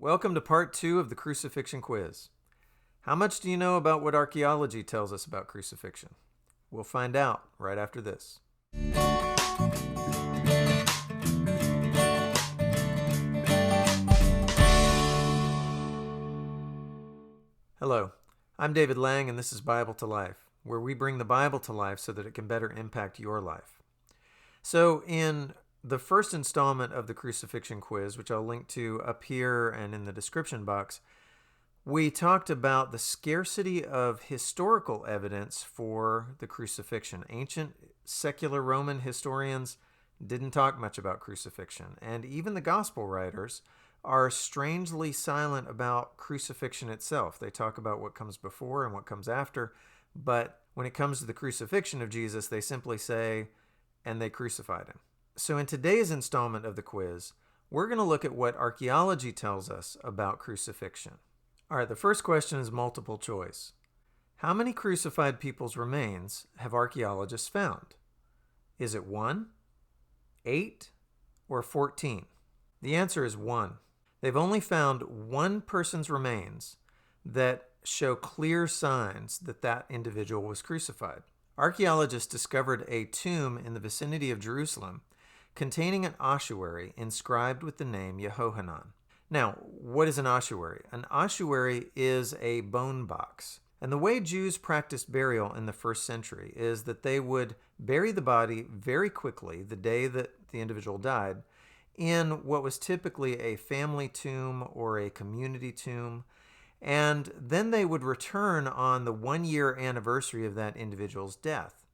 Welcome to part 2 of the Crucifixion Quiz. How much do you know about what archaeology tells us about crucifixion? We'll find out right after this. Hello, I'm David Lang, and this is Bible to Life, where we bring the Bible to life so that it can better impact your life. So in the first installment of the Crucifixion Quiz, which I'll link to up here and in the description box, we talked about the scarcity of historical evidence for the crucifixion. Ancient secular Roman historians didn't talk much about crucifixion, and even the gospel writers are strangely silent about crucifixion itself. They talk about what comes before and what comes after, but when it comes to the crucifixion of Jesus, they simply say, and they crucified him. So in today's installment of the quiz, we're going to look at what archaeology tells us about crucifixion. All right, the first question is multiple choice. How many crucified people's remains have archaeologists found? Is it 1, 8, or 14? The answer is 1. They've only found one person's remains that show clear signs that that individual was crucified. Archaeologists discovered a tomb in the vicinity of Jerusalem containing an ossuary inscribed with the name Yehohanan. Now, what is an ossuary? An ossuary is a bone box. And the way Jews practiced burial in the first century is that they would bury the body very quickly the day that the individual died in what was typically a family tomb or a community tomb. And then they would return on the 1-year anniversary of that individual's death.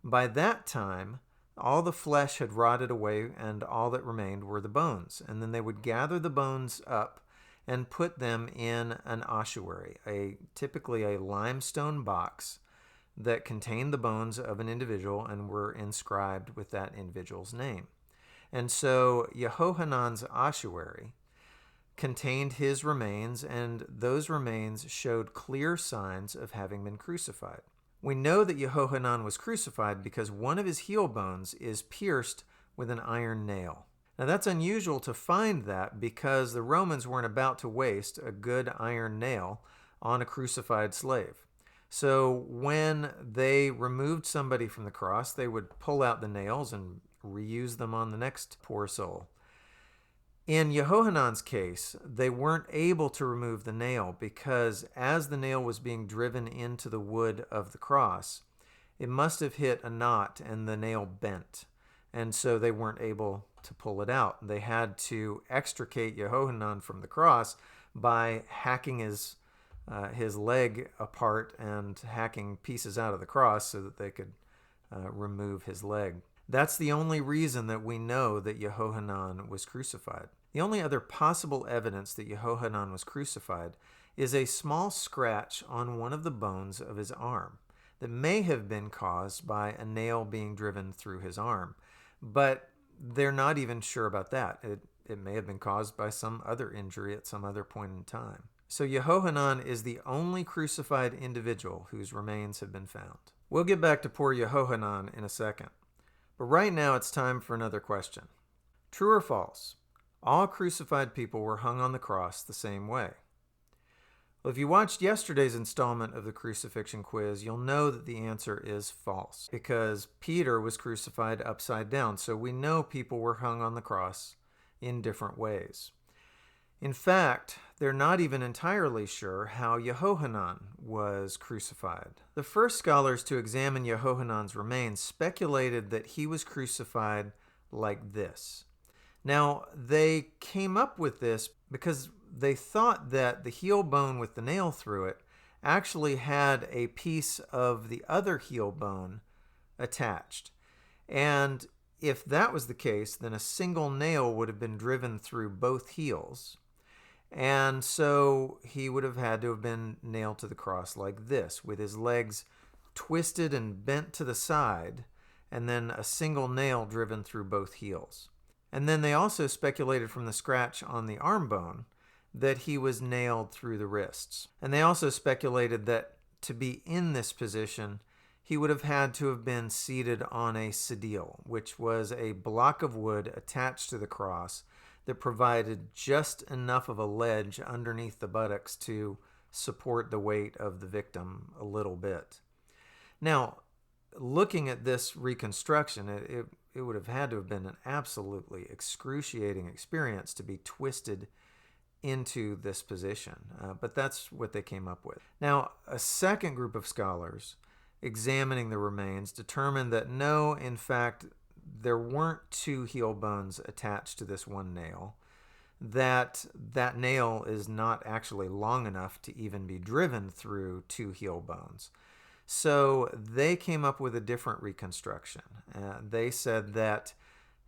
By that time, all the flesh had rotted away and all that remained were the bones. And then they would gather the bones up and put them in an ossuary, typically a limestone box that contained the bones of an individual and were inscribed with that individual's name. And so Yehohanan's ossuary contained his remains, and those remains showed clear signs of having been crucified. We know that Yehohanan was crucified because one of his heel bones is pierced with an iron nail. Now that's unusual to find that because the Romans weren't about to waste a good iron nail on a crucified slave. So when they removed somebody from the cross, they would pull out the nails and reuse them on the next poor soul. In Yehohanan's case, they weren't able to remove the nail because as the nail was being driven into the wood of the cross, it must have hit a knot and the nail bent. And so they weren't able to pull it out. They had to extricate Yehohanan from the cross by hacking his leg apart and hacking pieces out of the cross so that they could remove his leg. That's the only reason that we know that Yehohanan was crucified. The only other possible evidence that Yehohanan was crucified is a small scratch on one of the bones of his arm that may have been caused by a nail being driven through his arm. But they're not even sure about that. It may have been caused by some other injury at some other point in time. So Yehohanan is the only crucified individual whose remains have been found. We'll get back to poor Yehohanan in a second. But right now it's time for another question. True or false? All crucified people were hung on the cross the same way. Well, if you watched yesterday's installment of the Crucifixion Quiz, you'll know that the answer is false because Peter was crucified upside down, so we know people were hung on the cross in different ways. In fact, they're not even entirely sure how Yehohanan was crucified. The first scholars to examine Yehohanan's remains speculated that he was crucified like this. Now, they came up with this because they thought that the heel bone with the nail through it actually had a piece of the other heel bone attached. And if that was the case, then a single nail would have been driven through both heels. And so he would have had to have been nailed to the cross like this, with his legs twisted and bent to the side, and then a single nail driven through both heels. And then they also speculated from the scratch on the arm bone that he was nailed through the wrists. And they also speculated that to be in this position, he would have had to have been seated on a sedile, which was a block of wood attached to the cross that provided just enough of a ledge underneath the buttocks to support the weight of the victim a little bit. Now, looking at this reconstruction, it would have had to have been an absolutely excruciating experience to be twisted into this position, but that's what they came up with. Now, a second group of scholars examining the remains determined that no, in fact, there weren't two heel bones attached to this one nail, that nail is not actually long enough to even be driven through two heel bones. So they came up with a different reconstruction. They said that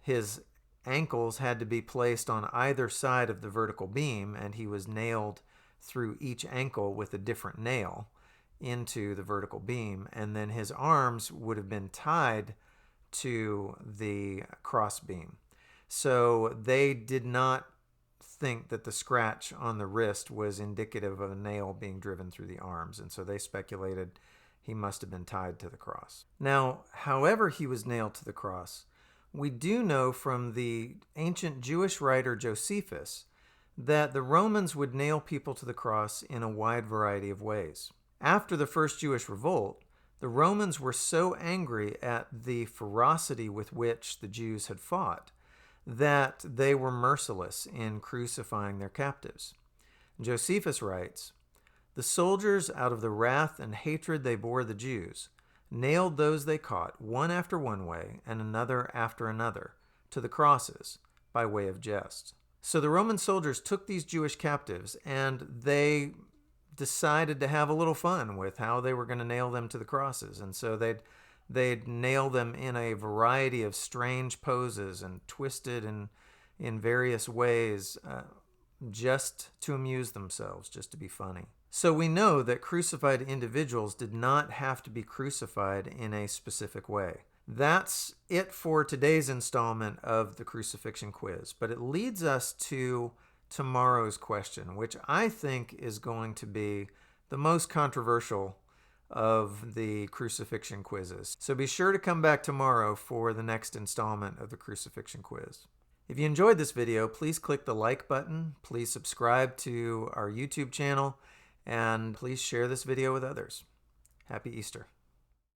his ankles had to be placed on either side of the vertical beam, and he was nailed through each ankle with a different nail into the vertical beam, and then his arms would have been tied to the cross beam. So they did not think that the scratch on the wrist was indicative of a nail being driven through the arms, and so they speculated he must have been tied to the cross. Now, however he was nailed to the cross, we do know from the ancient Jewish writer Josephus that the Romans would nail people to the cross in a wide variety of ways. After the first Jewish revolt, the Romans were so angry at the ferocity with which the Jews had fought that they were merciless in crucifying their captives. Josephus writes, "The soldiers, out of the wrath and hatred they bore the Jews, nailed those they caught, one after one way, and another after another, to the crosses, by way of jest." So the Roman soldiers took these Jewish captives, and they decided to have a little fun with how they were going to nail them to the crosses. And so they'd nail them in a variety of strange poses and twisted in various ways, just to amuse themselves, just to be funny. So we know that crucified individuals did not have to be crucified in a specific way. That's it for today's installment of the Crucifixion Quiz, but it leads us to tomorrow's question, which I think is going to be the most controversial of the crucifixion quizzes. So be sure to come back tomorrow for the next installment of the Crucifixion Quiz. If you enjoyed this video, please click the like button, please subscribe to our YouTube channel, and please share this video with others. Happy Easter.